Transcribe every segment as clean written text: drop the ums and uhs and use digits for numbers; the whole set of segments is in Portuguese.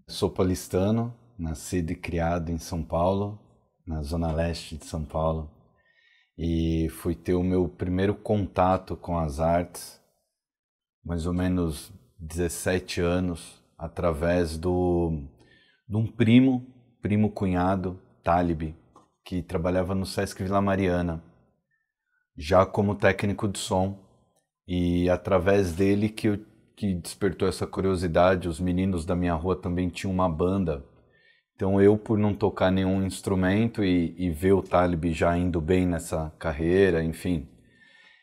Sou paulistano, nascido e criado em São Paulo, na zona leste de São Paulo, e fui ter o meu primeiro contato com as artes, mais ou menos 17 anos, através de um primo cunhado, Talib, que trabalhava no Sesc Vila Mariana, já como técnico de som, e através dele que despertou essa curiosidade. Os meninos da minha rua também tinham uma banda. Então eu, por não tocar nenhum instrumento e ver o Talib já indo bem nessa carreira, enfim,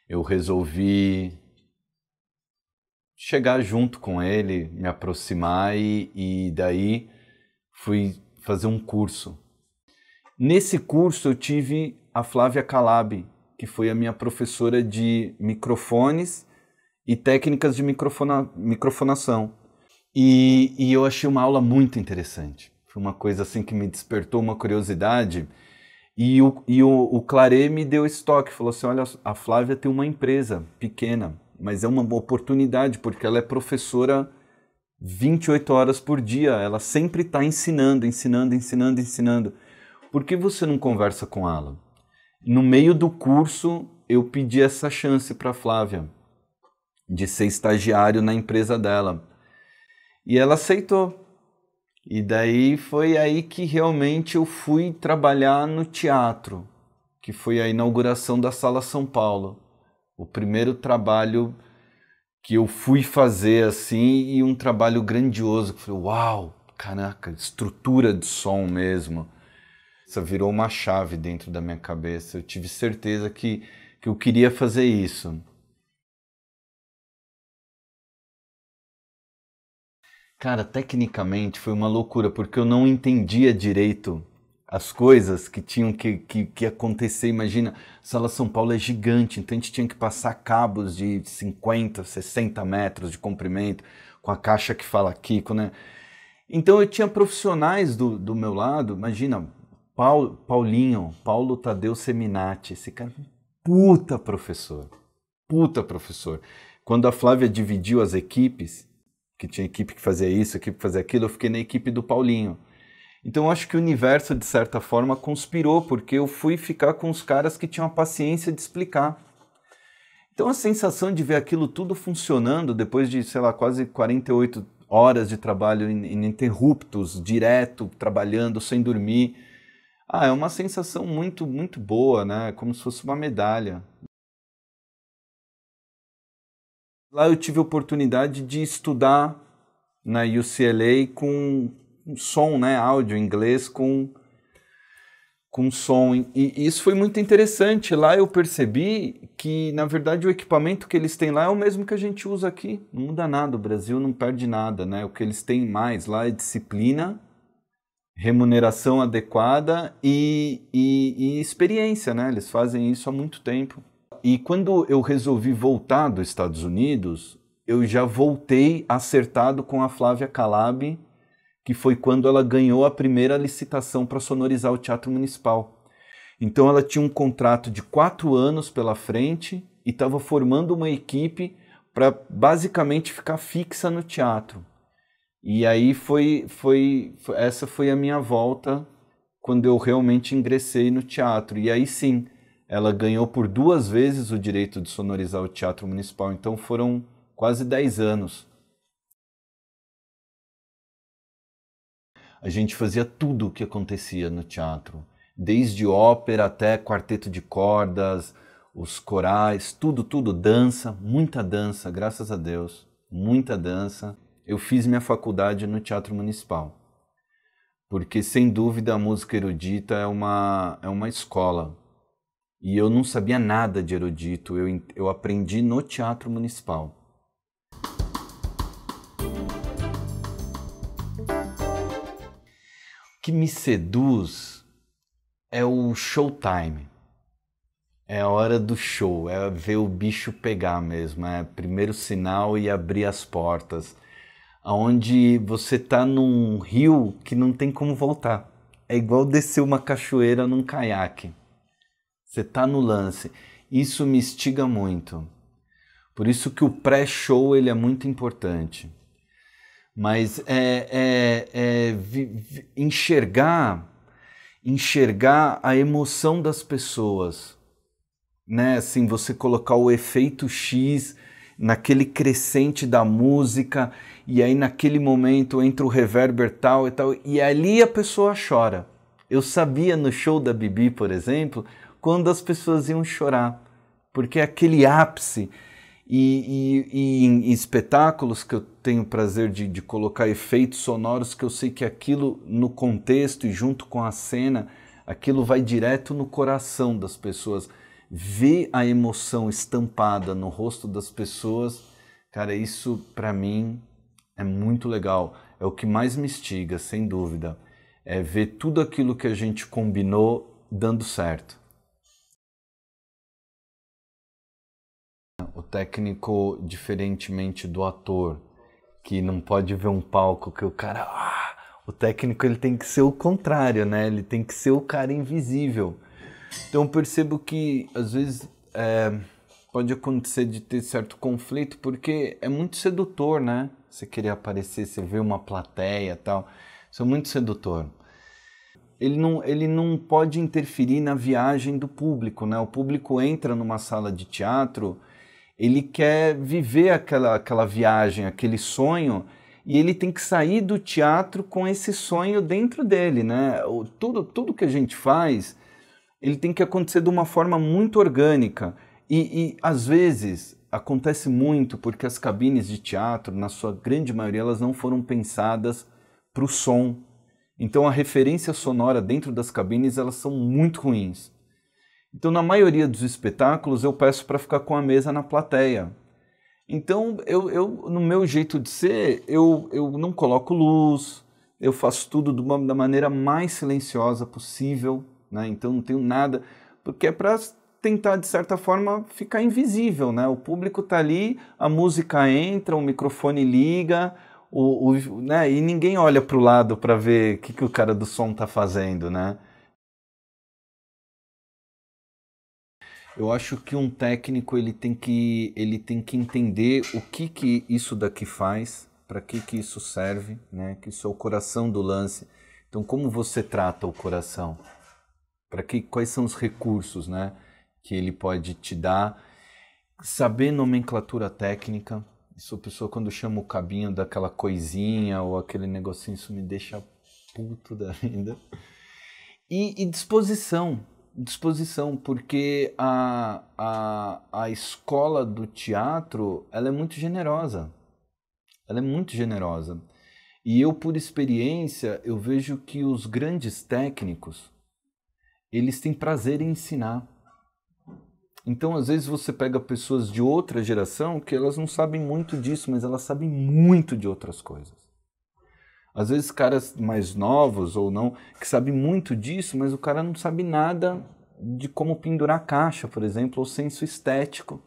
eu resolvi chegar junto com ele, me aproximar e daí fui fazer um curso. Nesse curso eu tive a Flávia Calab, que foi a minha professora de microfones e técnicas de microfonação. E eu achei uma aula muito interessante. Foi uma coisa assim que me despertou uma curiosidade. E o Claret me deu esse toque, falou assim, olha, a Flávia tem uma empresa pequena, mas é uma oportunidade, porque ela é professora 28 horas por dia, ela sempre está ensinando. Por que você não conversa com ela? No meio do curso, eu pedi essa chance para a Flávia, de ser estagiário na empresa dela. E ela aceitou. E daí foi aí que realmente eu fui trabalhar no teatro, que foi a inauguração da Sala São Paulo. O primeiro trabalho que eu fui fazer assim, e um trabalho grandioso, que foi uau, caraca, estrutura de som mesmo. Isso virou uma chave dentro da minha cabeça. Eu tive certeza que eu queria fazer isso. Cara, tecnicamente foi uma loucura, porque eu não entendia direito as coisas que tinham que acontecer. Imagina, a Sala São Paulo é gigante, então a gente tinha que passar cabos de 50, 60 metros de comprimento, com a caixa que fala aqui, né? Então eu tinha profissionais do meu lado, imagina, Paulo Tadeu Seminati, esse cara, puta professor. Quando a Flávia dividiu as equipes, que tinha equipe que fazia isso, equipe que fazia aquilo, eu fiquei na equipe do Paulinho. Então eu acho que o universo, de certa forma, conspirou, porque eu fui ficar com os caras que tinham a paciência de explicar. Então a sensação de ver aquilo tudo funcionando, depois de, sei lá, quase 48 horas de trabalho ininterruptos, direto, trabalhando, sem dormir, é uma sensação muito, muito boa, né? Como se fosse uma medalha. Lá eu tive a oportunidade de estudar na UCLA com som, né, áudio, inglês com som. E isso foi muito interessante. Lá eu percebi que, na verdade, o equipamento que eles têm lá é o mesmo que a gente usa aqui. Não muda nada, o Brasil não perde nada, né? O que eles têm mais lá é disciplina, remuneração adequada e experiência, né? Eles fazem isso há muito tempo. E quando eu resolvi voltar dos Estados Unidos, eu já voltei acertado com a Flávia Calab, que foi quando ela ganhou a primeira licitação para sonorizar o Teatro Municipal. Então ela tinha um contrato de 4 anos pela frente e estava formando uma equipe para basicamente ficar fixa no teatro. E aí essa foi a minha volta quando eu realmente ingressei no teatro. E aí sim, ela ganhou por 2 vezes o direito de sonorizar o Teatro Municipal, então foram quase 10 anos. A gente fazia tudo o que acontecia no teatro, desde ópera até quarteto de cordas, os corais, tudo, dança, muita dança, graças a Deus, muita dança. Eu fiz minha faculdade no Teatro Municipal, porque sem dúvida a música erudita é uma escola. E eu não sabia nada de erudito, eu aprendi no Teatro Municipal. O que me seduz é o showtime. É a hora do show, é ver o bicho pegar mesmo, é primeiro sinal e abrir as portas. Onde você tá num rio que não tem como voltar. É igual descer uma cachoeira num caiaque. Você tá no lance. Isso me instiga muito. Por isso que o pré-show ele é muito importante. Mas enxergar a emoção das pessoas, né? Assim, você colocar o efeito X naquele crescente da música e aí naquele momento entra o reverber tal e ali a pessoa chora. Eu sabia no show da Bibi, por exemplo, quando as pessoas iam chorar, porque é aquele ápice. E em espetáculos que eu tenho o prazer de colocar efeitos sonoros, que eu sei que aquilo no contexto e junto com a cena, aquilo vai direto no coração das pessoas. Ver a emoção estampada no rosto das pessoas, cara, isso para mim é muito legal. É o que mais me instiga, sem dúvida. É ver tudo aquilo que a gente combinou dando certo. O técnico, diferentemente do ator, que não pode ver um palco que o cara... o técnico ele tem que ser o contrário, né? Ele tem que ser o cara invisível. Então eu percebo que às vezes pode acontecer de ter certo conflito, porque é muito sedutor, né? Você querer aparecer, você vê uma plateia e tal. Isso é muito sedutor. Ele não pode interferir na viagem do público, né? O público entra numa sala de teatro, ele quer viver aquela viagem, aquele sonho, e ele tem que sair do teatro com esse sonho dentro dele, né? Tudo que a gente faz, ele tem que acontecer de uma forma muito orgânica. E às vezes acontece muito porque as cabines de teatro, na sua grande maioria, elas não foram pensadas para o som. Então a referência sonora dentro das cabines, elas são muito ruins. Então na maioria dos espetáculos eu peço para ficar com a mesa na plateia. Então no meu jeito de ser, eu não coloco luz, eu faço tudo da maneira mais silenciosa possível, né? Então não tenho nada, porque é para tentar de certa forma ficar invisível, né? O público está ali, a música entra, o microfone liga, né? E ninguém olha para o lado para ver o que o cara do som está fazendo, né? Eu acho que um técnico ele tem que entender o que isso daqui faz, para que isso serve, né? Que isso é o coração do lance. Então, como você trata o coração? Quais são os recursos, né? Que ele pode te dar? Saber nomenclatura técnica. Isso a pessoa quando chama o cabinho daquela coisinha ou aquele negocinho, isso me deixa puto da vida. E disposição, porque a escola do teatro, ela é muito generosa. Ela é muito generosa. E eu, por experiência, eu vejo que os grandes técnicos, eles têm prazer em ensinar. Então, às vezes, você pega pessoas de outra geração que elas não sabem muito disso, mas elas sabem muito de outras coisas. Às vezes caras mais novos ou não, que sabem muito disso, mas o cara não sabe nada de como pendurar caixa, por exemplo, ou senso estético.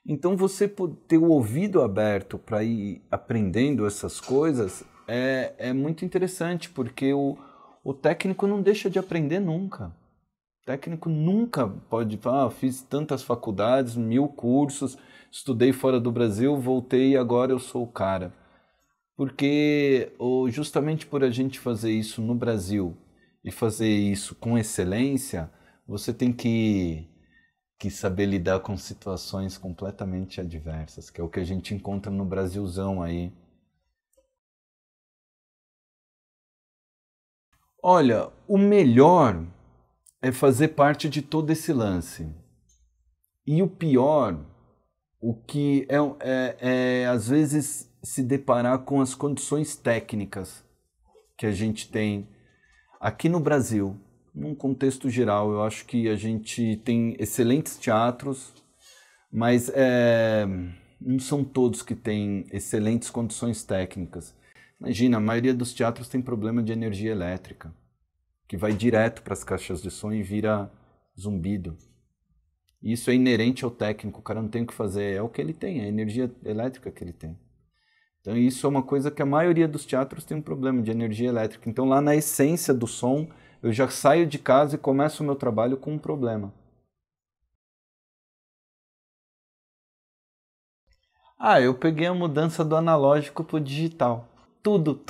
Então você ter o ouvido aberto para ir aprendendo essas coisas é muito interessante, porque o técnico não deixa de aprender nunca. O técnico nunca pode falar, fiz tantas faculdades, 1000 cursos, estudei fora do Brasil, voltei e agora eu sou o cara. Porque justamente por a gente fazer isso no Brasil e fazer isso com excelência, você tem que saber lidar com situações completamente adversas, que é o que a gente encontra no Brasilzão aí. Olha, o melhor é fazer parte de todo esse lance. E o pior, o que é às vezes se deparar com as condições técnicas que a gente tem aqui no Brasil. Num contexto geral, eu acho que a gente tem excelentes teatros, mas não são todos que têm excelentes condições técnicas. Imagina, a maioria dos teatros tem problema de energia elétrica, que vai direto para as caixas de som e vira zumbido. Isso é inerente ao técnico, o cara não tem o que fazer, é o que ele tem, é a energia elétrica que ele tem. Então isso é uma coisa que a maioria dos teatros tem um problema de energia elétrica. Então lá na essência do som, eu já saio de casa e começo o meu trabalho com um problema. Eu peguei a mudança do analógico pro digital. Tudo,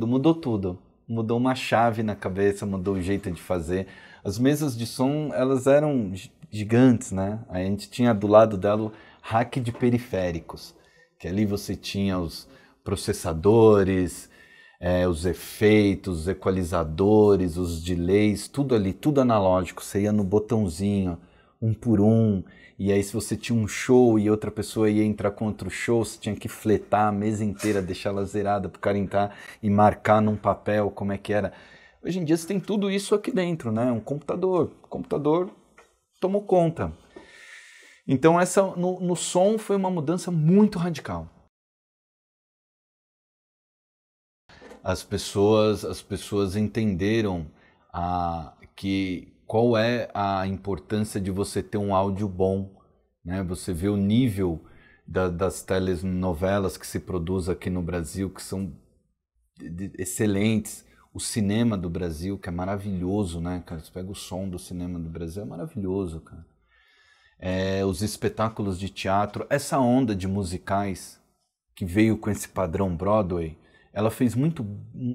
mudou tudo. Mudou uma chave na cabeça, mudou o jeito de fazer. As mesas de som, elas eram gigantes, né? A gente tinha do lado dela o rack de periféricos, que ali você tinha os processadores, os efeitos, os equalizadores, os delays, tudo ali, tudo analógico. Você ia no botãozinho, um por um, e aí se você tinha um show e outra pessoa ia entrar com outro show, você tinha que fletar a mesa inteira, deixar ela zerada para o cara entrar e marcar num papel como é que era. Hoje em dia você tem tudo isso aqui dentro, né? Um computador. O computador tomou conta. Então no som foi uma mudança muito radical. As pessoas entenderam qual é a importância de você ter um áudio bom, né? Você vê o nível das telenovelas que se produz aqui no Brasil, que são excelentes. O cinema do Brasil, que é maravilhoso, né, cara? Você pega o som do cinema do Brasil, é maravilhoso, cara. Os espetáculos de teatro, essa onda de musicais que veio com esse padrão Broadway, ela fez muito,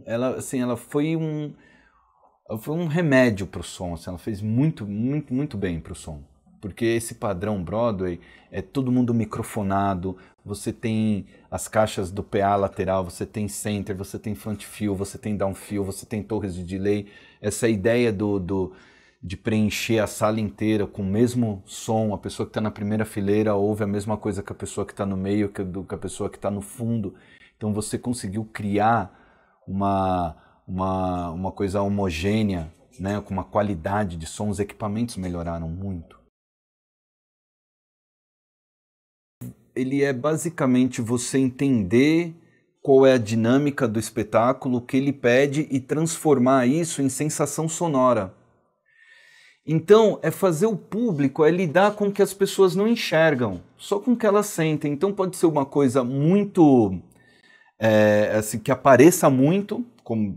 ela foi um remédio para o som, assim, ela fez muito bem para o som, porque esse padrão Broadway é todo mundo microfonado, você tem as caixas do PA lateral, você tem center, você tem front fill, você tem down fill, você tem torres de delay, essa ideia de preencher a sala inteira com o mesmo som, a pessoa que está na primeira fileira ouve a mesma coisa que a pessoa que está no meio, que a pessoa que está no fundo. Então você conseguiu criar uma coisa homogênea, né, com uma qualidade de som, os equipamentos melhoraram muito. Ele é basicamente você entender qual é a dinâmica do espetáculo, o que ele pede e transformar isso em sensação sonora. Então, é fazer o público, é lidar com o que as pessoas não enxergam, só com o que elas sentem. Então pode ser uma coisa muito, assim, que apareça muito, como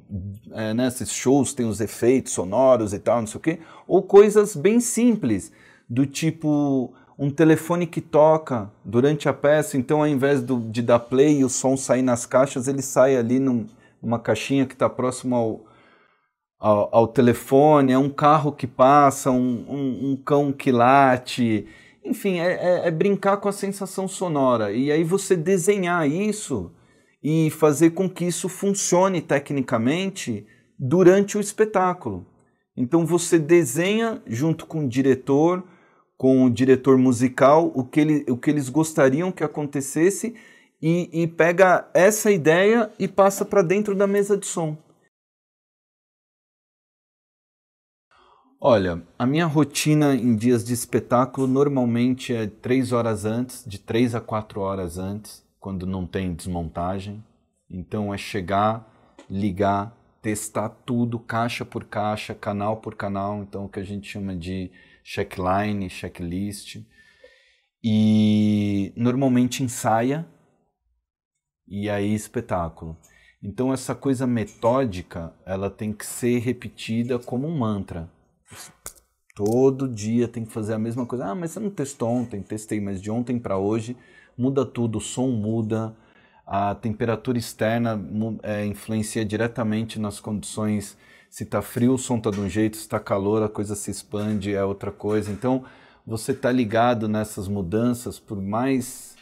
esses shows tem os efeitos sonoros e tal, não sei o quê, ou coisas bem simples, do tipo um telefone que toca durante a peça, então ao invés de dar play e o som sair nas caixas, ele sai ali numa caixinha que está próximo ao telefone, é um carro que passa, um cão que late, enfim, é brincar com a sensação sonora. E aí você desenhar isso e fazer com que isso funcione tecnicamente durante o espetáculo. Então você desenha junto com o diretor musical, o que eles gostariam que acontecesse e pega essa ideia e passa para dentro da mesa de som. Olha, a minha rotina em dias de espetáculo normalmente é 3 horas antes, de 3 a 4 horas antes, quando não tem desmontagem. Então é chegar, ligar, testar tudo, caixa por caixa, canal por canal, então o que a gente chama de checkline, checklist. E normalmente ensaia e aí espetáculo. Então essa coisa metódica, ela tem que ser repetida como um mantra. Todo dia tem que fazer a mesma coisa. Mas você não testou ontem? Testei, mas de ontem para hoje muda tudo, o som muda, a temperatura externa influencia diretamente nas condições. Se está frio, o som está de um jeito, se está calor, a coisa se expande, é outra coisa. Então você está ligado nessas mudanças, por mais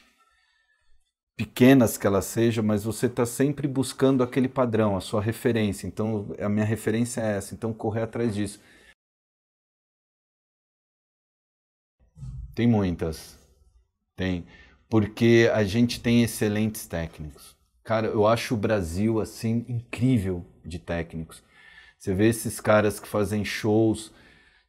pequenas que elas sejam, mas você está sempre buscando aquele padrão, a sua referência. Então a minha referência é essa, então correr atrás disso. Tem muitas, tem, porque a gente tem excelentes técnicos. Cara, eu acho o Brasil, assim, incrível de técnicos. Você vê esses caras que fazem shows,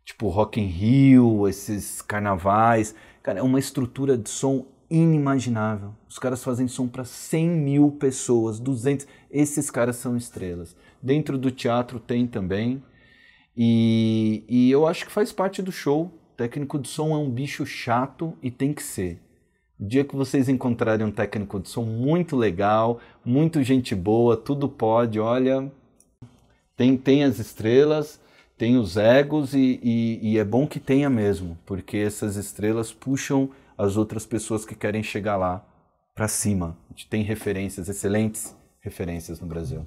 tipo Rock in Rio, esses carnavais, cara, é uma estrutura de som inimaginável. Os caras fazem som para 100 mil pessoas, 200, esses caras são estrelas. Dentro do teatro tem também, e eu acho que faz parte do show. técnico de som é um bicho chato e tem que ser. O dia que vocês encontrarem um técnico de som muito legal, muito gente boa, tudo pode, olha, tem as estrelas, tem os egos e é bom que tenha mesmo, porque essas estrelas puxam as outras pessoas que querem chegar lá para cima. A gente tem referências, excelentes referências no Brasil.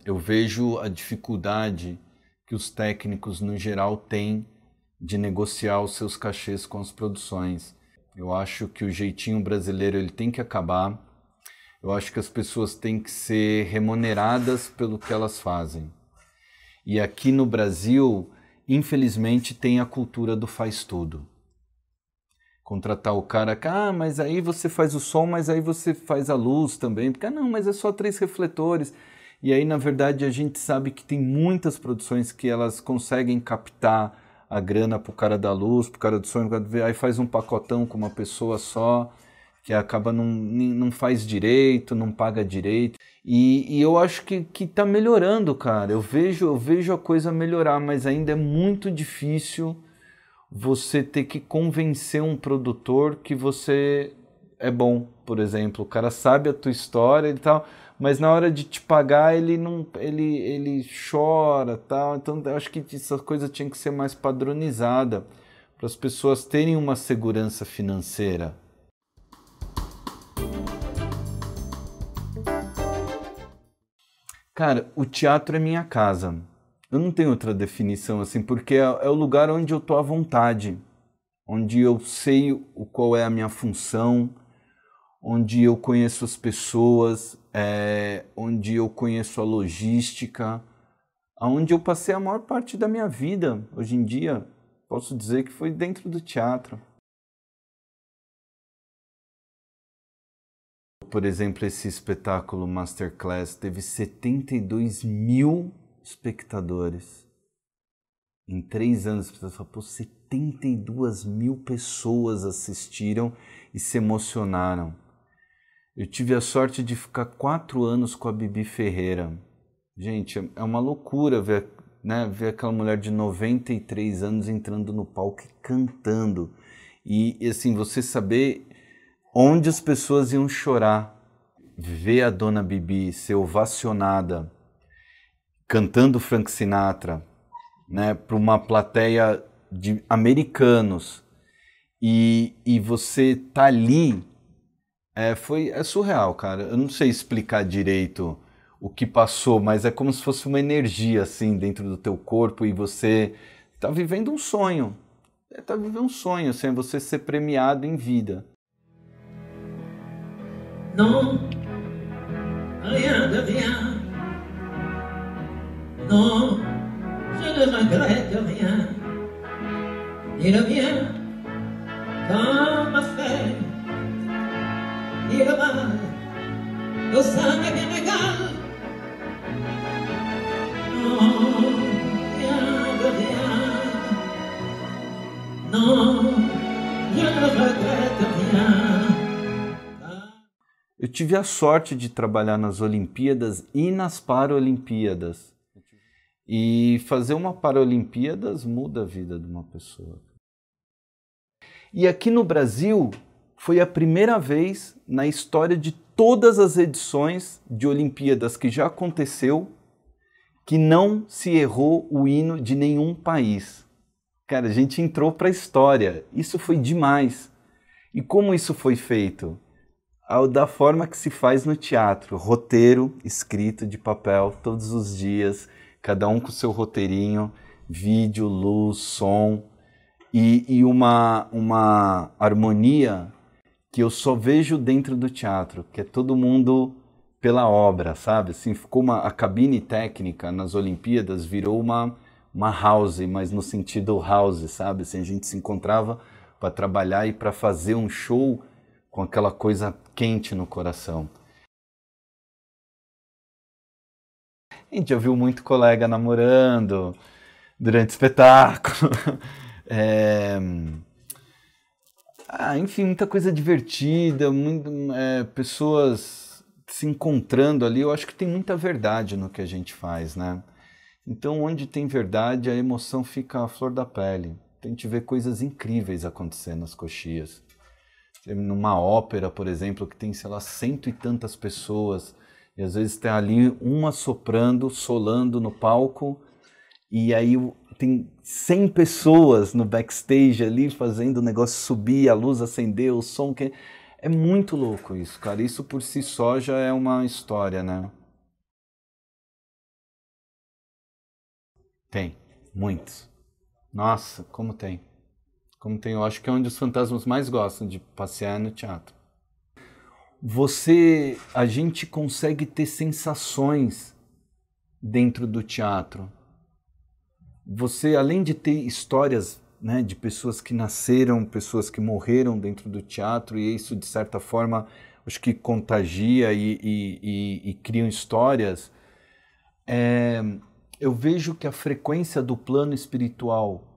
Eu vejo a dificuldade que os técnicos no geral têm de negociar os seus cachês com as produções. Eu acho que o jeitinho brasileiro ele tem que acabar. Eu acho que as pessoas têm que ser remuneradas pelo que elas fazem. E aqui no Brasil, infelizmente, tem a cultura do faz tudo. Contratar o cara, mas aí você faz o som, mas aí você faz a luz também. Porque, não, mas é só 3 refletores. E aí, na verdade, a gente sabe que tem muitas produções que elas conseguem captar a grana pro cara da luz, pro cara do som, aí faz um pacotão com uma pessoa só, que acaba não faz direito, não paga direito. E eu acho que tá melhorando, cara. Eu vejo a coisa melhorar, mas ainda é muito difícil você ter que convencer um produtor que você é bom, por exemplo. O cara sabe a tua história e tal, mas na hora de te pagar ele chora, tal. Então eu acho que essa coisa tinha que ser mais padronizada para as pessoas terem uma segurança financeira. Cara, o teatro é minha casa. Eu não tenho outra definição assim, porque é o lugar onde eu tô à vontade, onde eu sei qual é a minha função, onde eu conheço as pessoas, onde eu conheço a logística, onde eu passei a maior parte da minha vida. Hoje em dia, posso dizer que foi dentro do teatro. Por exemplo, esse espetáculo Masterclass teve 72 mil espectadores. Em 3 anos, as pessoas falam, 72 mil pessoas assistiram e se emocionaram. Eu tive a sorte de ficar 4 anos com a Bibi Ferreira. Gente, é uma loucura ver aquela mulher de 93 anos entrando no palco e cantando. E assim, você saber onde as pessoas iam chorar, ver a Dona Bibi ser ovacionada, cantando Frank Sinatra, né, para uma plateia de americanos, e você tá ali, é surreal, cara. Eu não sei explicar direito o que passou, mas é como se fosse uma energia assim dentro do teu corpo e você tá vivendo um sonho. Tá vivendo um sonho, assim, é você ser premiado em vida. Non, rien de rien. Non, je ne regrette rien. Ni le bien, comme m'a fait, ni le mal, au sein m'est bien égal. Non, rien de rien. Non, je ne regrette rien. Eu tive a sorte de trabalhar nas Olimpíadas e nas Paralimpíadas. E fazer uma Paralimpíadas muda a vida de uma pessoa. E aqui no Brasil, foi a primeira vez na história de todas as edições de Olimpíadas que já aconteceu que não se errou o hino de nenhum país. Cara, a gente entrou para a história. Isso foi demais. E como isso foi feito? Da forma que se faz no teatro, roteiro escrito de papel todos os dias, cada um com o seu roteirinho, vídeo, luz, som e uma harmonia que eu só vejo dentro do teatro, que é todo mundo pela obra, sabe? Assim, ficou a cabine técnica nas Olimpíadas virou uma house, mas no sentido house, sabe? Assim, a gente se encontrava para trabalhar e para fazer um show com aquela coisa quente no coração. A gente já viu muito colega namorando durante o espetáculo. Enfim, muita coisa divertida, pessoas se encontrando ali. Eu acho que tem muita verdade no que a gente faz, né? Então, onde tem verdade, a emoção fica à flor da pele. A gente vê coisas incríveis acontecendo nas coxias. Numa ópera, por exemplo, que tem, sei lá, 100 e tantas pessoas, e às vezes tem ali uma soprando, solando no palco, e aí tem 100 pessoas no backstage ali fazendo o negócio subir, a luz acender, o som... É muito louco isso, cara. Isso por si só já é uma história, né? Tem, muitos. Nossa, como tem. Como tem, eu acho que é onde os fantasmas mais gostam de passear no teatro. A gente consegue ter sensações dentro do teatro. Você, além de ter histórias, né, de pessoas que nasceram, pessoas que morreram dentro do teatro, e isso, de certa forma, acho que contagia e criam histórias, eu vejo que a frequência do plano espiritual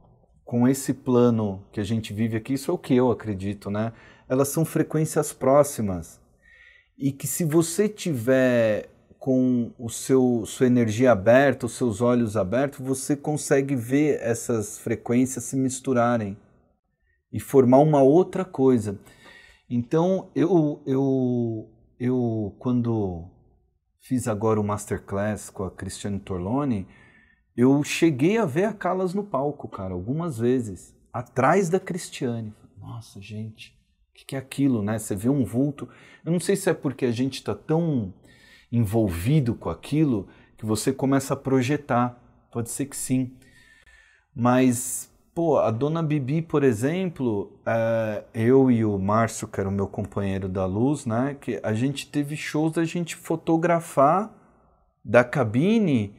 com esse plano que a gente vive aqui, isso é o que eu acredito, né? Elas são frequências próximas. E que se você tiver com sua energia aberta, os seus olhos abertos, você consegue ver essas frequências se misturarem e formar uma outra coisa. Então, eu quando fiz agora o Masterclass com a Cristiane Torloni, eu cheguei a ver a Callas no palco, cara, algumas vezes, atrás da Cristiane. Nossa, gente, o que é aquilo, né? Você vê um vulto. Eu não sei se é porque a gente está tão envolvido com aquilo que você começa a projetar. Pode ser que sim. Mas, pô, a Dona Bibi, por exemplo, eu e o Márcio, que era o meu companheiro da luz, né? Que a gente teve shows da gente fotografar da cabine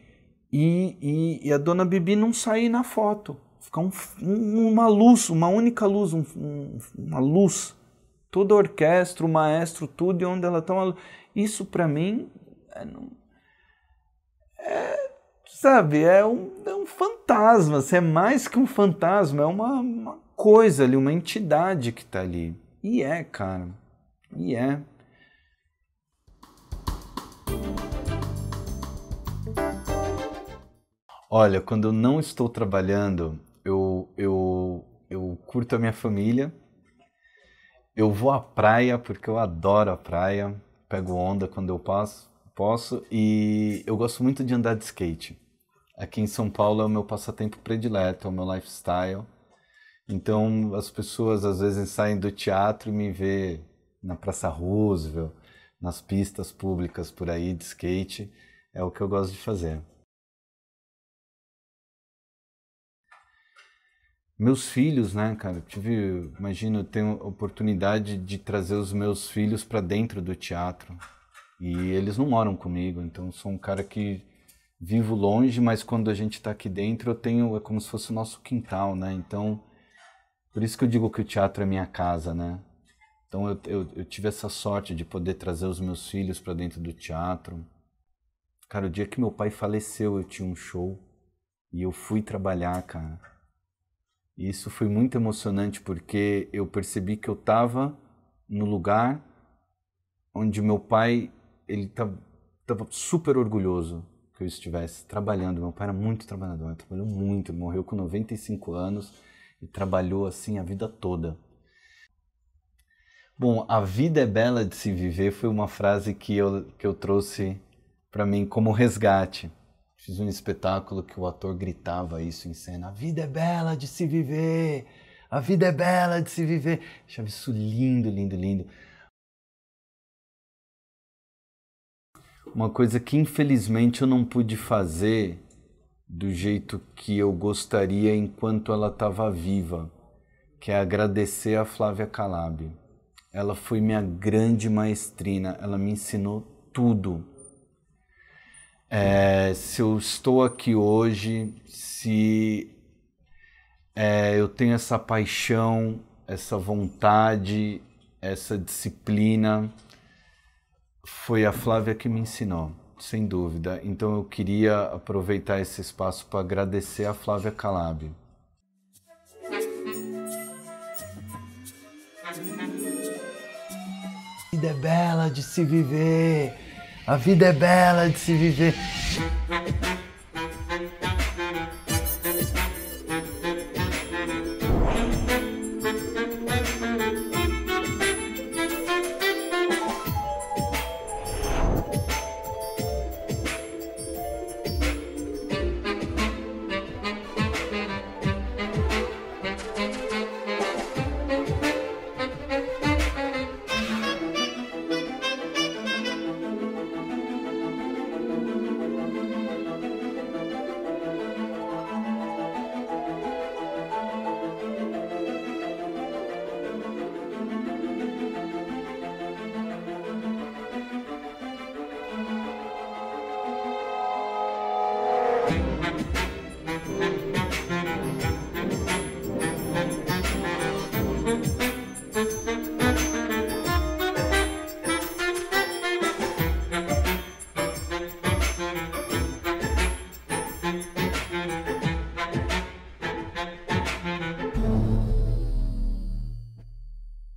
e a Dona Bibi não sair na foto. Ficar uma luz, uma única luz, uma luz. Toda a orquestra, o maestro, tudo, e onde ela está. Isso para mim sabe, é um fantasma. É mais que um fantasma, é uma coisa ali, uma entidade que está ali. E cara. E é. Olha, quando eu não estou trabalhando, eu curto a minha família. Eu vou à praia porque eu adoro a praia. Pego onda quando eu posso. E eu gosto muito de andar de skate. Aqui em São Paulo é o meu passatempo predileto, é o meu lifestyle. Então as pessoas às vezes saem do teatro e me vê na Praça Roosevelt, nas pistas públicas por aí de skate. É o que eu gosto de fazer. Meus filhos, né, cara, imagino, eu tenho a oportunidade de trazer os meus filhos para dentro do teatro. E eles não moram comigo, então eu sou um cara que vivo longe, mas quando a gente está aqui dentro, é como se fosse o nosso quintal, né? Então, por isso que eu digo que o teatro é minha casa, né? Então eu tive essa sorte de poder trazer os meus filhos para dentro do teatro. Cara, o dia que meu pai faleceu, eu tinha um show e eu fui trabalhar, cara. E isso foi muito emocionante porque eu percebi que eu estava no lugar onde meu pai, ele estava super orgulhoso que eu estivesse trabalhando. Meu pai era muito trabalhador, ele trabalhou muito, ele morreu com 95 anos e trabalhou assim a vida toda. Bom, a vida é bela de se viver foi uma frase que eu trouxe para mim como resgate. Fiz um espetáculo que o ator gritava isso em cena. A vida é bela de se viver! A vida é bela de se viver! Achava isso lindo, lindo, lindo. Uma coisa que infelizmente eu não pude fazer do jeito que eu gostaria enquanto ela estava viva, que é agradecer a Flávia Calabi. Ela foi minha grande maestrina, ela me ensinou tudo. Se eu estou aqui hoje, se eu tenho essa paixão, essa vontade, essa disciplina, foi a Flávia que me ensinou, sem dúvida. Então eu queria aproveitar esse espaço para agradecer a Flávia Calabi. A vida é bela de se viver! A vida é bela de se viver. Thank you.